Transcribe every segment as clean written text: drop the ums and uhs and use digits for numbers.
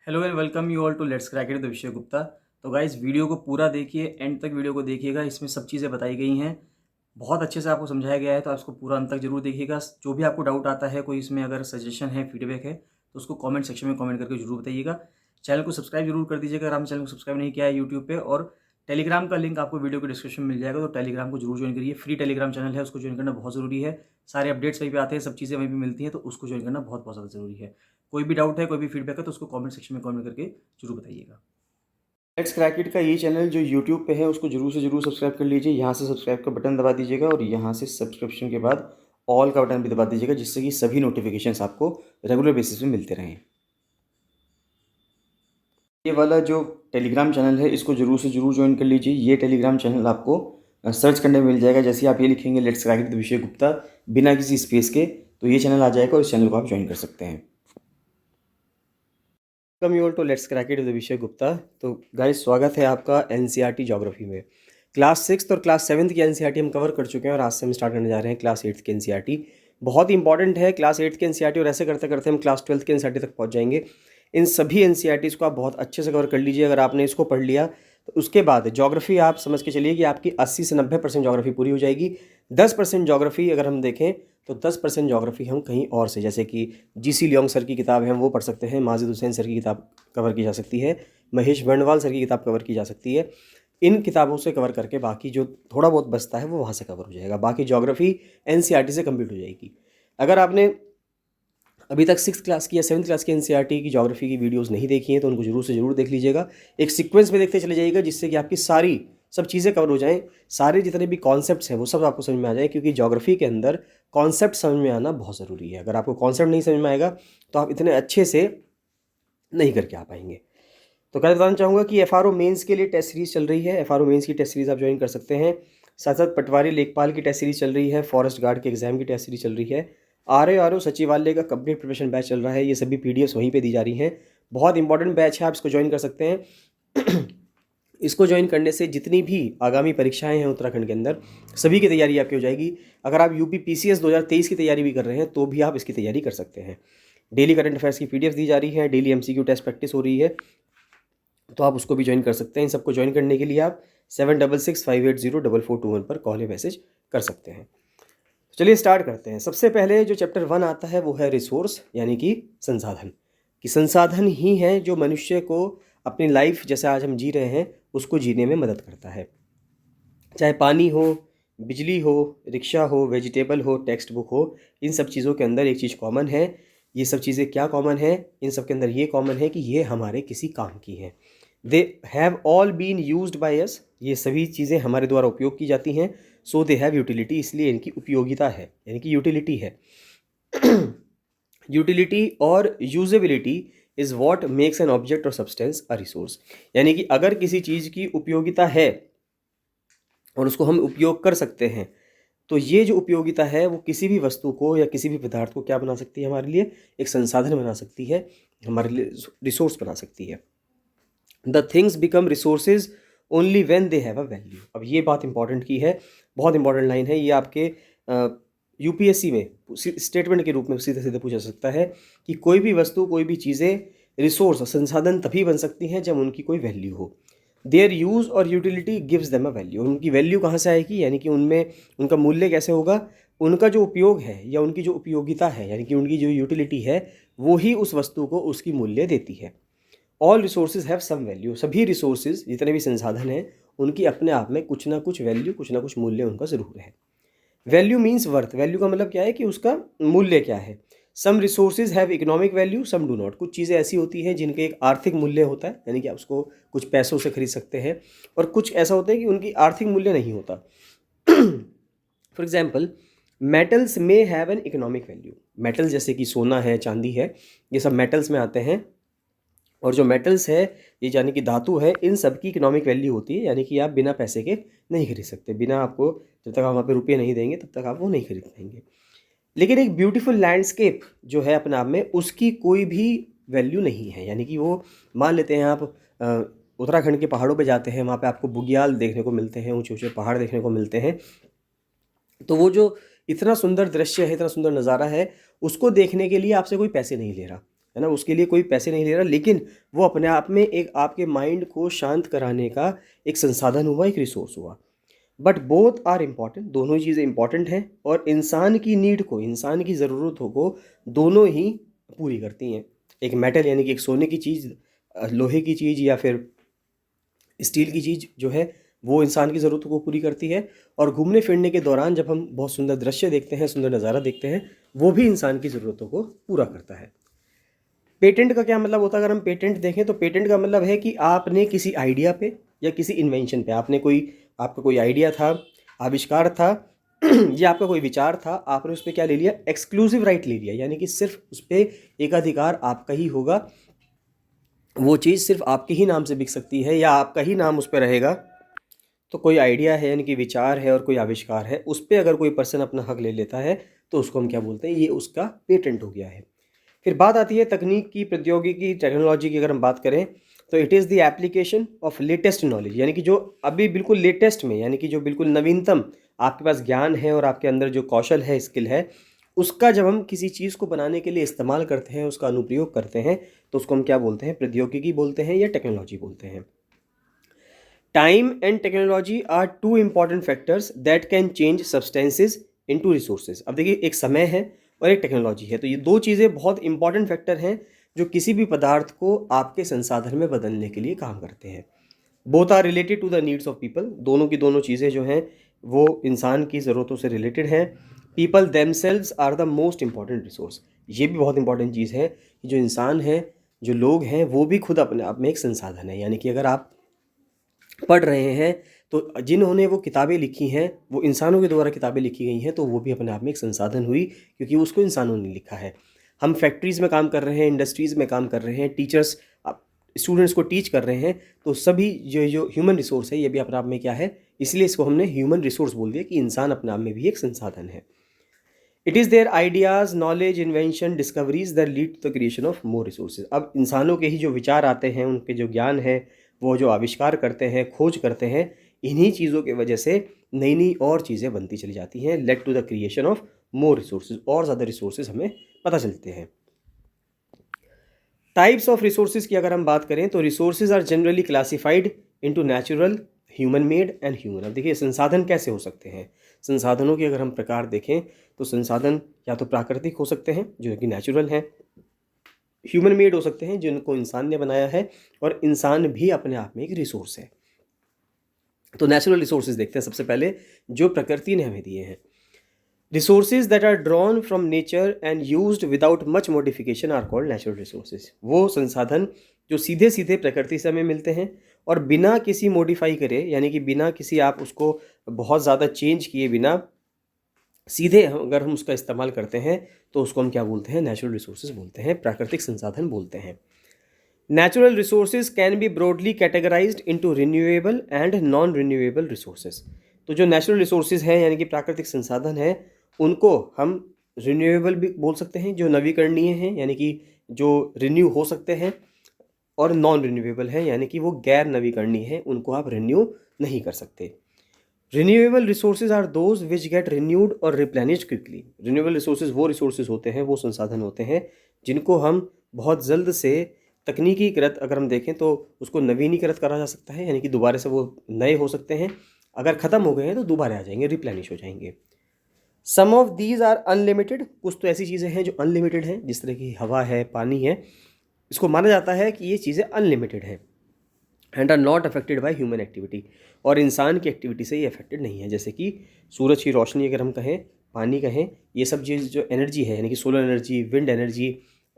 Hello and welcome you all to let's crack it the Vishay Gupta. तो guys video को पूरा देखिए, एंड तक वीडियो को देखिएगा। इसमें सब चीज़ें बताई गई हैं, बहुत अच्छे से आपको समझाया गया है, तो आप इसको पूरा अंत तक जरूर देखिएगा। जो भी आपको डाउट आता है, कोई इसमें अगर सजेशन है, फीडबैक है, तो उसको कमेंट सेक्शन में कमेंट करके जरूर बताइएगा। चैनल को सब्सक्राइब जरूर कर दीजिएगा अगर आपने चैनल को सब्सक्राइब नहीं किया है यूट्यूब पे। और टेलीग्राम का लिंक आपको वीडियो के डिस्क्रिप्शन में मिल जाएगा, तो टेलीग्राम को जरूर ज्वाइन करिए। फ्री टेलीग्राम चैनल है, उसको ज्वाइन करना बहुत ज़रूरी है। सारे अपडेट्स वहीं पे आते हैं, सब चीज़ें वहीं पे मिलती हैं, तो उसको ज्वाइन करना बहुत बहुत ज़्यादा ज़रूरी है। कोई भी डाउट है, कोई भी फीडबैक है, तो उसको कमेंट सेक्शन में कमेंट करके जरूर बताइएगा। लेट्स क्रैक इट का ये चैनल जो यूट्यूब पे है, उसको जरूर से जरूर सब्सक्राइब कर लीजिए। यहाँ से सब्सक्राइब का बटन दबा दीजिएगा और यहाँ से सब्सक्रिप्शन के बाद ऑल का बटन भी दबा दीजिएगा, जिससे कि सभी नोटिफिकेशंस आपको रेगुलर बेसिस पे मिलते रहें। ये वाला जो टेलीग्राम चैनल है, इसको जरूर से जरूर ज्वाइन कर लीजिए। ये टेलीग्राम चैनल आपको सर्च करने में मिल जाएगा। जैसे ही आप ये लिखेंगे let's crack it the Vishay Gupta बिना किसी स्पेस के, तो ये चैनल आ जाएगा और इस चैनल को आप ज्वाइन कर सकते हैं। Welcome you all to let's crack it the Vishay Gupta. तो गाइस, स्वागत है आपका एनसीईआरटी ज्योग्राफी में। क्लास 6 और क्लास 7 की एनसीईआरटी हम कवर कर चुके हैं और आज से हम स्टार्ट करने जा रहे हैं क्लास 8 की एनसीईआरटी। बहुत इंपॉर्टेंट है क्लास 8 की एनसीईआरटी, और ऐसे करते करते हम क्लास 12 की एनसीईआरटी तक पहुंच जाएंगे। इन सभी एनसीईआरटीज़ को आप बहुत अच्छे से कवर कर लीजिए। अगर आपने इसको पढ़ लिया तो उसके बाद ज्योग्राफी आप समझ के चलिए कि आपकी 80 से 90% ज्योग्राफी पूरी हो जाएगी। 10% ज्योग्राफी अगर हम देखें तो 10% ज्योग्राफी हम कहीं और से, जैसे कि जीसी लियोंग सर की किताब है, हम वो पढ़ सकते हैं। माजिद हुसैन सर की किताब कवर की जा सकती है। महेश बर्णवाल सर की किताब कवर की जा सकती है। इन किताबों से कवर करके बाकी जो थोड़ा बहुत बचता है वो वहाँ से कवर हो जाएगा। बाकी ज्योग्राफी एनसीईआरटी से कंप्लीट हो जाएगी। अगर आपने अभी तक 6th क्लास की या 7th क्लास की एनसीईआरटी की ज्योग्राफी की वीडियोस नहीं देखी हैं, तो उनको जरूर से जरूर देख लीजिएगा। एक सीक्वेंस में देखते चले जाइएगा, जिससे कि आपकी सारी सब चीज़ें कवर हो जाएं। सारे जितने भी कॉन्सेप्ट्स हैं वो सब आपको समझ में आ जाए, क्योंकि ज्योग्राफी के अंदर कॉन्सेप्ट समझ में आना बहुत ज़रूरी है। अगर आपको कॉन्सेप्ट नहीं समझ में आएगा तो आप इतने अच्छे से नहीं करके आ पाएंगे। तो क्या बताना चाहूँगा कि एफआरओ मेंस के लिए टेस्ट सीरीज़ चल रही है। एफआरओ मेंस की टेस्ट सीरीज़ आप ज्वाइन कर सकते हैं। साथ साथ पटवारी लेखपाल की टेस्ट सीरीज़ चल रही है। फॉरेस्ट गार्ड के एग्जाम की टेस्ट सीरीज़ चल रही है। आरओ सचिवालय का कंप्लीट प्रिपरेशन बैच चल रहा है। ये सभी पीडीएफ्स वहीं पे दी जा रही हैं। बहुत इंपॉर्टेंट बैच है, आप इसको ज्वाइन कर सकते हैं। इसको ज्वाइन करने से जितनी भी आगामी परीक्षाएं हैं उत्तराखंड के अंदर, सभी की तैयारी आपकी हो जाएगी। अगर आप यूपी पीसीएस 2023 की तैयारी भी कर रहे हैं तो भी आप इसकी तैयारी कर सकते हैं। डेली करंट अफेयर्स की पीडीएफ दी जा रही है, डेली एमसीक्यू टेस्ट प्रैक्टिस हो रही है, तो आप उसको भी ज्वाइन कर सकते हैं। इन सबको ज्वाइन करने के लिए आप 7665804421 पर कॉल या मैसेज कर सकते हैं। चलिए स्टार्ट करते हैं। सबसे पहले जो चैप्टर 1 आता है वो है रिसोर्स, यानी कि संसाधन। कि संसाधन ही है जो मनुष्य को अपनी लाइफ जैसे आज हम जी रहे हैं उसको जीने में मदद करता है। चाहे पानी हो, बिजली हो, रिक्शा हो, वेजिटेबल हो, टेक्स्ट बुक हो, इन सब चीज़ों के अंदर एक चीज़ कॉमन है। ये सब चीज़ें क्या कॉमन है? इन सब के अंदर ये कॉमन है कि ये हमारे किसी काम की हैं। They have all been used by us. ये सभी चीज़ें हमारे द्वारा उपयोग की जाती हैं। सो दे हैव यूटिलिटी, इसलिए इनकी उपयोगिता है, यानी कि यूटिलिटी है। यूटिलिटी और usability is what makes an object और सब्सटेंस अ रिसोर्स। यानी कि अगर किसी चीज़ की उपयोगिता है और उसको हम उपयोग कर सकते हैं, तो ये जो उपयोगिता है वो किसी भी वस्तु को या किसी भी पदार्थ को क्या बना सकती है? हमारे लिए एक संसाधन बना सकती है, हमारे लिए रिसोर्स बना सकती है। The things become resources only when they have a value. अब ये बात इंपॉर्टेंट की है, बहुत इंपॉर्टेंट लाइन है ये। आपके यूपीएससी में स्टेटमेंट के रूप में सीधे सीधे पूछा जा सकता है कि कोई भी वस्तु, कोई भी चीज़ें रिसोर्स संसाधन तभी बन सकती हैं जब उनकी कोई वैल्यू हो। देयर यूज़ और utility gives them a value. उनकी वैल्यू कहाँ से आएगी? यानी कि उनमें उनका मूल्य कैसे होगा? उनका जो उपयोग है या उनकी जो उपयोगिता है, यानी कि उनकी जो यूटिलिटी है, वो ही उस वस्तु को उसकी मूल्य देती है। All resources have some value. सभी रिसोर्सेज, जितने भी संसाधन हैं, उनकी अपने आप में कुछ ना कुछ वैल्यू, कुछ ना कुछ मूल्य उनका ज़रूर है। Value means worth. वैल्यू का मतलब क्या है? कि उसका मूल्य क्या है। Some resources have economic value, some do not. कुछ चीज़ें ऐसी होती हैं जिनके एक आर्थिक मूल्य होता है, यानी कि आप उसको कुछ पैसों से खरीद सकते हैं, और कुछ ऐसा होता है कि उनकी आर्थिक मूल्य नहीं होता। फॉर एग्जाम्पल, मेटल्स में have an economic value. Metals जैसे कि सोना है, चांदी है, ये सब मेटल्स में आते हैं। और जो मेटल्स है, ये यानी कि धातु है, इन सब की इकोनॉमिक वैल्यू होती है, यानी कि आप बिना पैसे के नहीं खरीद सकते। बिना आपको, जब तक आप वहाँ पे रुपये नहीं देंगे तब तक आप वो नहीं खरीद पाएंगे। लेकिन एक ब्यूटीफुल लैंडस्केप जो है अपने आप में, उसकी कोई भी वैल्यू नहीं है। यानी कि वो, मान लेते हैं आप उत्तराखंड के पहाड़ों पे जाते हैं, वहाँ पे आपको बुग्याल देखने को मिलते हैं, ऊंचे ऊंचे पहाड़ देखने को मिलते हैं। तो वो जो इतना सुंदर दृश्य है, इतना सुंदर नज़ारा है, उसको देखने के लिए आपसे कोई पैसे नहीं ले रहा। है ना, उसके लिए कोई पैसे नहीं ले रहा, लेकिन वो अपने आप में एक आपके माइंड को शांत कराने का एक संसाधन हुआ, एक रिसोर्स हुआ। बट बोथ आर इम्पॉर्टेंट, दोनों ही चीज़ें इंपॉर्टेंट हैं और इंसान की नीड को, इंसान की ज़रूरतों को दोनों ही पूरी करती हैं। एक मेटल यानी कि एक सोने की चीज़, लोहे की चीज़ या फिर स्टील की चीज़ जो है वो इंसान की ज़रूरतों को पूरी करती है, और घूमने फिरने के दौरान जब हम बहुत सुंदर दृश्य देखते हैं, सुंदर नज़ारा देखते हैं, वो भी इंसान की ज़रूरतों को पूरा करता है। पेटेंट का क्या मतलब होता है? अगर हम पेटेंट देखें तो पेटेंट का मतलब है कि आपने किसी आइडिया पे या किसी इन्वेंशन पे, आपका कोई आइडिया था, आविष्कार था या आपका कोई विचार था, आपने उस पर क्या ले लिया? एक्सक्लूसिव राइट ले लिया, यानी कि सिर्फ उस पर एक अधिकार आपका ही होगा, वो चीज़ सिर्फ आपके ही नाम से बिक सकती है या आपका ही नाम उस पर रहेगा। तो कोई आइडिया है यानी कि विचार है और कोई आविष्कार है, उस पर अगर कोई पर्सन अपना हक ले लेता है तो उसको हम क्या बोलते हैं? ये उसका पेटेंट हो गया है। फिर बात आती है तकनीक की, प्रौद्योगिकी, टेक्नोलॉजी की। अगर हम बात करें तो it is the application of latest knowledge, यानी कि जो अभी बिल्कुल लेटेस्ट में, यानी कि जो बिल्कुल नवीनतम आपके पास ज्ञान है और आपके अंदर जो कौशल है, स्किल है, उसका जब हम किसी चीज़ को बनाने के लिए इस्तेमाल करते हैं, उसका अनुप्रयोग करते हैं, तो उसको हम क्या बोलते हैं? प्रौद्योगिकी बोलते हैं या टेक्नोलॉजी बोलते हैं। Time and technology are two important factors that can change substances into resources. अब देखिए, एक समय है और एक टेक्नोलॉजी है, तो ये दो चीज़ें बहुत इंपॉर्टेंट फैक्टर हैं जो किसी भी पदार्थ को आपके संसाधन में बदलने के लिए काम करते हैं। Both are related to the needs of people, दोनों की दोनों चीज़ें जो हैं वो इंसान की ज़रूरतों से रिलेटेड हैं। People themselves are the most important resource, ये भी बहुत इंपॉर्टेंट चीज़ है कि जो इंसान है, जो लोग हैं, वो भी खुद अपने आप में एक संसाधन है। यानी कि अगर आप पढ़ रहे हैं तो जिन्होंने वो किताबें लिखी हैं, वो इंसानों के द्वारा किताबें लिखी गई हैं, तो वो भी अपने आप में एक संसाधन हुई, क्योंकि उसको इंसानों ने लिखा है। हम फैक्ट्रीज़ में काम कर रहे हैं, इंडस्ट्रीज़ में काम कर रहे हैं, टीचर्स स्टूडेंट्स को टीच कर रहे हैं, तो सभी जो ह्यूमन रिसोर्स है, ये भी अपने आप में क्या है? इसलिए इसको हमने ह्यूमन रिसोर्स बोल दिया कि इंसान अपने आप में भी एक संसाधन है। It is their ideas, knowledge, invention, discoveries that lead to the creation of more resources. अब इंसानों के ही जो विचार आते हैं, उनके जो ज्ञान है, वो जो आविष्कार करते हैं, खोज करते हैं, इन्हीं चीज़ों की वजह से नई नई और चीज़ें बनती चली जाती हैं, led to the creation of more resources, और ज़्यादा रिसोर्सेज हमें पता चलते हैं। टाइप्स ऑफ रिसोर्सेज की अगर हम बात करें तो resources are generally classified into natural, human made and human. अब देखिए, संसाधन कैसे हो सकते हैं? संसाधनों के अगर हम प्रकार देखें तो संसाधन या तो प्राकृतिक हो सकते हैं जो कि नेचुरल हैं, ह्यूमन मेड हो सकते हैं जिनको इंसान ने बनाया है, और इंसान भी अपने आप में एक रिसोर्स है। तो नेचुरल रिसोर्सेज देखते हैं सबसे पहले, जो प्रकृति ने हमें दिए हैं। Resources that are drawn from nature and used without much modification are called natural resources. वो संसाधन जो सीधे सीधे प्रकृति से हमें मिलते हैं और बिना किसी मॉडिफाई करे, यानी कि बिना किसी आप उसको बहुत ज़्यादा चेंज किए बिना सीधे अगर हम उसका इस्तेमाल करते हैं, तो उसको हम क्या बोलते हैं? नेचुरल रिसोर्सेज बोलते हैं, प्राकृतिक संसाधन बोलते हैं। Natural resources can be broadly categorised into renewable and non renewable resources. तो जो नेचुरल रिसोर्सेज हैं, यानी कि प्राकृतिक संसाधन हैं, उनको हम रिन्यूएबल भी बोल सकते हैं, जो नवीकरणीय हैं, यानी कि जो रिन्यू हो सकते हैं, और नॉन रिन्यूएबल हैं, यानी कि वो गैर नवीकरणीय हैं, उनको आप रिन्यू नहीं कर सकते। Renewable resources are those which get renewed और रिप्लेनिश्ड क्विकली। रिन्यूएबल रिसोर्सेज वो रिसोर्सेज होते हैं, वो संसाधन होते हैं जिनको हम बहुत जल्द से तकनीकीकृत, अगर हम देखें तो उसको नवीनीकृत करा जा सकता है, यानी कि दोबारा से वो नए हो सकते हैं, अगर ख़त्म हो गए हैं तो दोबारा आ जाएंगे, रिप्लेनिश हो जाएंगे। सम ऑफ दीज आर अनलिमिटेड, कुछ तो ऐसी चीज़ें हैं जो अनलिमिटेड हैं, जिस तरह की हवा है, पानी है, इसको माना जाता है कि ये चीज़ें अनलिमिटेड हैं, and are not affected by human activity, और इंसान की एक्टिविटी से ये अफेक्टेड नहीं है। जैसे कि सूरज की रोशनी अगर हम कहें, पानी कहें, ये सब चीज़ जो एनर्जी है, यानी कि सोलर एनर्जी, विंड एनर्जी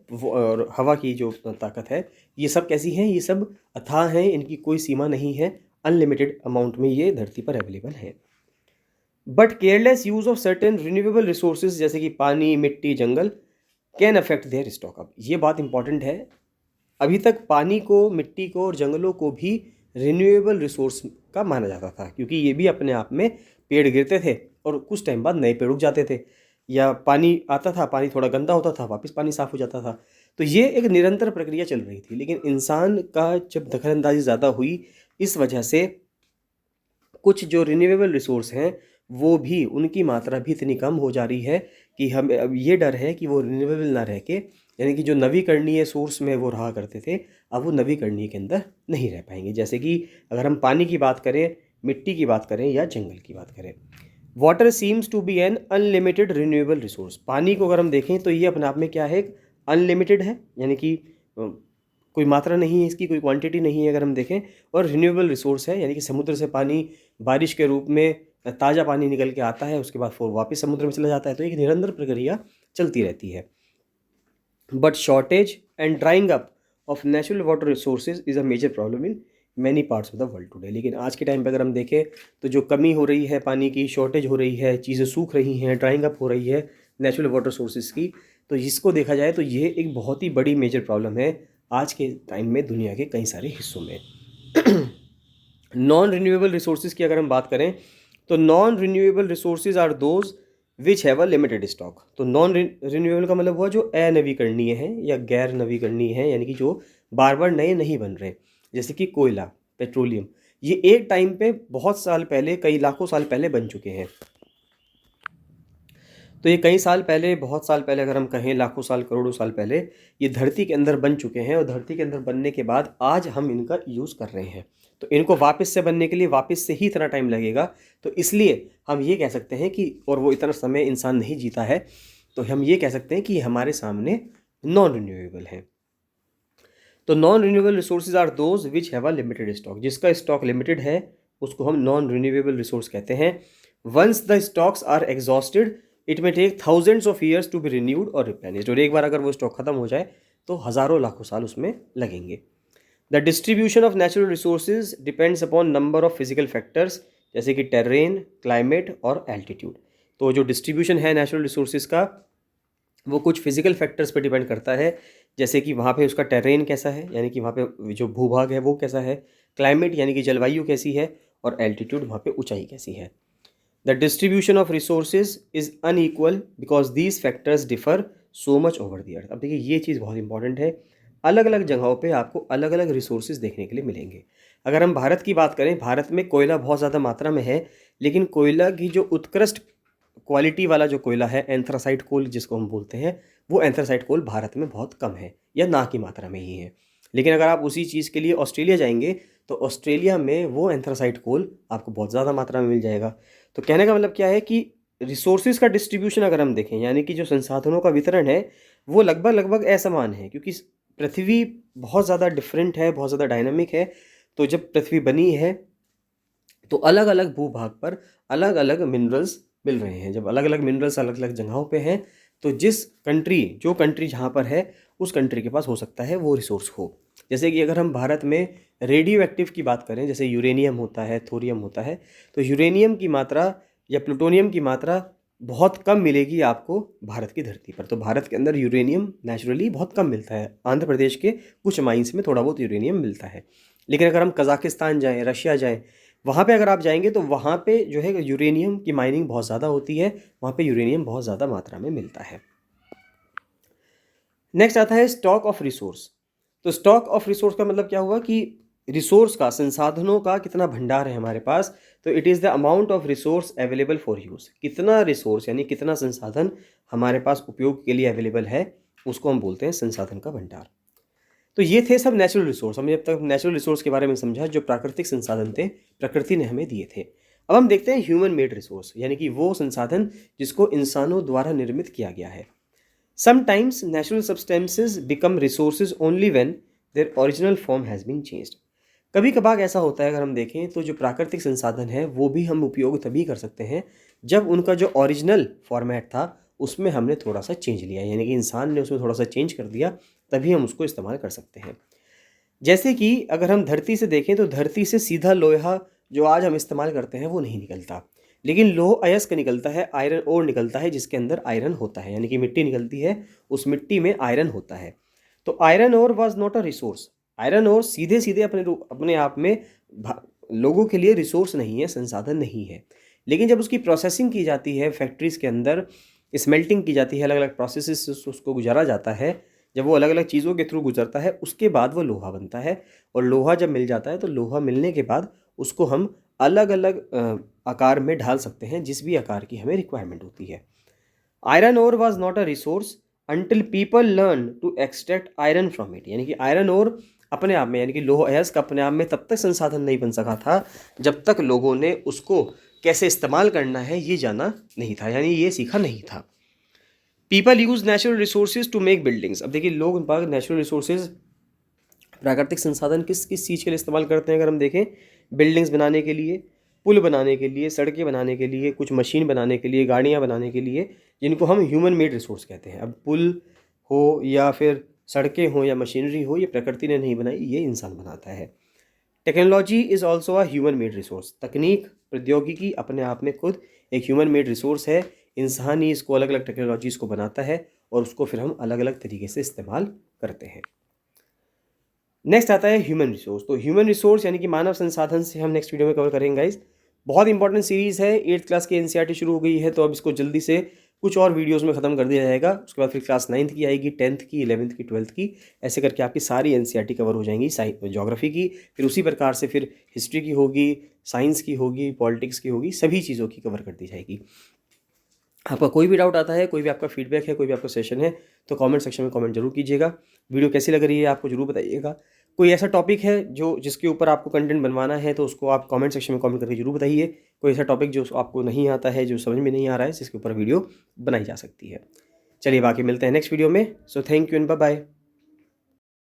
और हवा की जो ताकत है, ये सब कैसी हैं? ये सब अथाह हैं, इनकी कोई सीमा नहीं है, अनलिमिटेड अमाउंट में ये धरती पर अवेलेबल है। But careless use of certain renewable resources, जैसे कि पानी, मिट्टी, जंगल, कैन अफेक्ट देयर स्टॉक। अब ये बात इंपॉर्टेंट है, अभी तक पानी को, मिट्टी को और जंगलों को भी रिन्यूएबल रिसोर्स का माना जाता था, क्योंकि ये भी अपने आप में, पेड़ गिरते थे और कुछ टाइम बाद नए पेड़ उग जाते थे, या पानी आता था, पानी थोड़ा गंदा होता था, वापस पानी साफ हो जाता था, तो ये एक निरंतर प्रक्रिया चल रही थी। लेकिन इंसान का जब दखलंदाजी ज़्यादा हुई, इस वजह से कुछ जो रिन्यूएबल रिसोर्स हैं वो भी, उनकी मात्रा भी इतनी कम हो जा रही है कि हम अब ये डर है कि वो रिन्यूएबल ना रह के, यानी कि जो नवीकरणीय सोर्स में वो रहा करते थे, अब वो नवीकरणीय के अंदर नहीं रह पाएंगे। जैसे कि अगर हम पानी की बात करें, मिट्टी की बात करें या जंगल की बात करें। Water seems to be an unlimited renewable resource. पानी को अगर हम देखें तो ये अपने आप में क्या है, एक अनलिमिटेड है, यानी कि कोई मात्रा नहीं है इसकी, कोई क्वांटिटी नहीं है अगर हम देखें। और रिन्यूएबल रिसोर्स है, यानी कि समुद्र से पानी बारिश के रूप में ताज़ा पानी निकल के आता है, उसके बाद फिर वापस समुद्र में चला जाता है, तो एक निरंतर प्रक्रिया चलती रहती है। But shortage and drying up of natural water resources is a major problem in many parts of the world today. लेकिन आज के टाइम पे अगर हम देखें तो जो कमी हो रही है पानी की, शॉर्टेज हो रही है, चीज़ें सूख रही हैं, ड्राइंग अप हो रही है नेचुरल वाटर सोर्सेज की, तो इसको देखा जाए तो ये एक बहुत ही बड़ी मेजर प्रॉब्लम है आज के टाइम में दुनिया के कई सारे हिस्सों में। नॉन रिन्यूएबल रिसोर्सेज की अगर हम बात करें तो non renewable resources are those which have a limited stock. तो नॉन रिन्यूएबल का मतलब हुआ जो अनवीकरणीय है या गैर नवीकरणीय है, यानी कि जो बार बार नए नहीं बन रहे, जैसे कि कोयला, पेट्रोलियम, ये एक टाइम पे बहुत साल पहले, कई लाखों साल पहले बन चुके हैं। तो ये कई साल पहले, बहुत साल पहले, अगर हम कहें लाखों साल, करोड़ों साल पहले ये धरती के अंदर बन चुके हैं, और धरती के अंदर बनने के बाद आज हम इनका यूज़ कर रहे हैं। तो इनको वापस से बनने के लिए वापस से ही इतना टाइम लगेगा, तो इसलिए हम ये कह सकते हैं कि, और वो इतना समय इंसान नहीं जीता है, तो हम ये कह सकते हैं कि हमारे सामने नॉन रिन्यूएबल है। तो non renewable resources are those which have a limited stock. जिसका स्टॉक लिमिटेड है उसको हम नॉन रिन्यूएबल रिसोर्स कहते हैं। Once the stocks are exhausted it may take thousands of years to be renewed और replenished. और एक बार अगर वो स्टॉक खत्म हो जाए तो हज़ारों लाखों साल उसमें लगेंगे। The distribution of natural resources depends upon number of physical factors, जैसे कि टेरेन, क्लाइमेट और एल्टीट्यूड। तो जो डिस्ट्रीब्यूशन है नेचुरल रिसोर्सेज का वो कुछ फिजिकल फैक्टर्स पर डिपेंड करता है, जैसे कि वहाँ पे उसका टेरेन कैसा है, यानी कि वहाँ पे जो भूभाग है वो कैसा है, क्लाइमेट यानी कि जलवायु कैसी है, और एल्टीट्यूड वहाँ पे ऊंचाई कैसी है। The distribution of resources is unequal because these factors differ so much over the earth. अब देखिए ये चीज़ बहुत इंपॉर्टेंट है, अलग अलग जगहों पे आपको अलग अलग रिसोर्सेज देखने के लिए मिलेंगे। अगर हम भारत की बात करें, भारत में कोयला बहुत ज़्यादा मात्रा में है, लेकिन कोयला की जो उत्कृष्ट क्वालिटी वाला जो कोयला है, एंथ्रासाइट कोल जिसको हम बोलते हैं, वो एंथ्रासाइट कोल भारत में बहुत कम है या ना की मात्रा में ही है। लेकिन अगर आप उसी चीज़ के लिए ऑस्ट्रेलिया जाएंगे तो ऑस्ट्रेलिया में वो एंथ्रासाइट कोल आपको बहुत ज़्यादा मात्रा में मिल जाएगा। तो कहने का मतलब क्या है कि रिसोर्सेज का डिस्ट्रीब्यूशन अगर हम देखें, यानी कि जो संसाधनों का वितरण है वो लगभग लगभग असमान है, क्योंकि पृथ्वी बहुत ज़्यादा डिफरेंट है, बहुत ज़्यादा डायनामिक है। तो जब पृथ्वी बनी है तो अलग अलग भूभाग पर अलग अलग मिनरल्स मिल रहे हैं। जब अलग अलग मिनरल्स अलग अलग जगहों पे हैं तो जो कंट्री जहाँ पर है उस कंट्री के पास हो सकता है वो रिसोर्स हो। जैसे कि अगर हम भारत में रेडियो एक्टिव की बात करें, जैसे यूरेनियम होता है, थोरियम होता है, तो यूरेनियम की मात्रा या प्लूटोनियम की मात्रा बहुत कम मिलेगी आपको भारत की धरती पर। तो भारत के अंदर यूरेनियम नेचुरली बहुत कम मिलता है। आंध्र प्रदेश के कुछ माइंस में थोड़ा बहुत यूरेनियम मिलता है, लेकिन अगर हम कजाकिस्तान जाएँ, रशिया जाएँ, वहाँ पे अगर आप जाएंगे तो वहाँ पे जो है यूरेनियम की माइनिंग बहुत ज़्यादा होती है, वहाँ पे यूरेनियम बहुत ज़्यादा मात्रा में मिलता है। नेक्स्ट आता है स्टॉक ऑफ रिसोर्स। तो स्टॉक ऑफ रिसोर्स का मतलब क्या हुआ कि रिसोर्स का, संसाधनों का कितना भंडार है हमारे पास। तो it is the amount of resource available for use. कितना रिसोर्स यानी कितना संसाधन हमारे पास उपयोग के लिए अवेलेबल है, उसको हम बोलते हैं संसाधन का भंडार। तो ये थे सब नेचुरल रिसोर्स। हमने अब तक नेचुरल रिसोर्स के बारे में समझा जो प्राकृतिक संसाधन थे, प्रकृति ने हमें दिए थे। अब हम देखते हैं ह्यूमन मेड रिसोर्स, यानी कि वो संसाधन जिसको इंसानों द्वारा निर्मित किया गया है। Sometimes natural substances become resources only when their original form has been changed. कभी कभार ऐसा होता है, अगर हम देखें तो जो प्राकृतिक संसाधन है वो भी हम उपयोग तभी कर सकते हैं जब उनका जो ओरिजिनल फॉर्मेट था उसमें हमने थोड़ा सा चेंज लिया, यानी कि इंसान ने उसमें थोड़ा सा चेंज कर दिया, तभी हम उसको इस्तेमाल कर सकते हैं। जैसे कि अगर हम धरती से देखें तो धरती से सीधा लोहा जो आज हम इस्तेमाल करते हैं वो नहीं निकलता, लेकिन लौह अयस्क निकलता है, आयरन ओर निकलता है जिसके अंदर आयरन होता है, यानी कि मिट्टी निकलती है, उस मिट्टी में आयरन होता है। तो iron ore was not a resource. Iron ore सीधे सीधे अपने आप में लोगों के लिए रिसोर्स नहीं है, संसाधन नहीं है। लेकिन जब उसकी प्रोसेसिंग की जाती है फैक्ट्रीज के अंदर, स्मेल्टिंग की जाती है, अलग अलग प्रोसेस से उसको गुजारा जाता है, जब वो अलग अलग चीज़ों के थ्रू गुजरता है उसके बाद वो लोहा बनता है। और लोहा जब मिल जाता है तो लोहा मिलने के बाद उसको हम अलग अलग आकार में ढाल सकते हैं, जिस भी आकार की हमें रिक्वायरमेंट होती है। Iron ore was not a resource until people learn to extract iron from it, यानी कि आयरन ओर अपने आप में, यानी कि लौह अयस्क अपने आप में तब तक संसाधन नहीं बन सका था जब तक लोगों ने उसको कैसे इस्तेमाल करना है ये जाना नहीं था, यानी ये सीखा नहीं था। People use natural resources to make buildings. अब देखिए लोग नेचुरल रिसोर्सेज, प्राकृतिक संसाधन किस किस चीज़ के लिए इस्तेमाल करते हैं अगर हम देखें, बिल्डिंग्स बनाने के लिए, पुल बनाने के लिए, सड़कें बनाने के लिए, कुछ मशीन बनाने के लिए, गाड़ियाँ बनाने के लिए, जिनको हम ह्यूमन मेड रिसोर्स कहते हैं। अब पुल हो या फिर सड़कें हो या मशीनरी हो, ये प्रकृति ने नहीं बनाई, ये इंसान बनाता है। Technology is also a human made resource. तकनीक, प्रौद्योगिकी अपने आप में खुद एक ह्यूमन मेड रिसोर्स है। इंसान ही इसको अलग अलग टेक्नोलॉजीज़ को बनाता है और उसको फिर हम अलग अलग तरीके से इस्तेमाल करते हैं। नेक्स्ट आता है ह्यूमन रिसोर्स। तो ह्यूमन रिसोर्स यानी कि मानव संसाधन से हम नेक्स्ट वीडियो में कवर करेंगे गाइज। बहुत इंपॉर्टेंट सीरीज़ है, 8th क्लास की एनसीईआरटी शुरू हो गई है, तो अब इसको जल्दी से कुछ और वीडियोस में ख़त्म कर दिया जाएगा। उसके बाद फिर क्लास 9th की आएगी, 10th की, 11th की, 12th की, ऐसे करके आपकी सारी एनसीईआरटी कवर हो जाएंगी। ज्योग्राफी की, फिर उसी प्रकार से फिर हिस्ट्री की होगी, साइंस की होगी, पॉलिटिक्स की होगी, सभी चीज़ों की कवर कर दी जाएगी। आपका कोई भी डाउट आता है, कोई भी आपका फीडबैक है, कोई भी आपका सेशन है, तो कमेंट सेक्शन में कमेंट जरूर कीजिएगा। वीडियो कैसी लग रही है आपको जरूर बताइएगा। कोई ऐसा टॉपिक है जो जिसके ऊपर आपको कंटेंट बनवाना है तो उसको आप कमेंट सेक्शन में कमेंट करके जरूर बताइए। कोई ऐसा टॉपिक जो आपको नहीं आता है, जो समझ में नहीं आ रहा है, जिसके ऊपर वीडियो बनाई जा सकती है। चलिए बाकी मिलते हैं नेक्स्ट वीडियो में। So thank you and bye bye.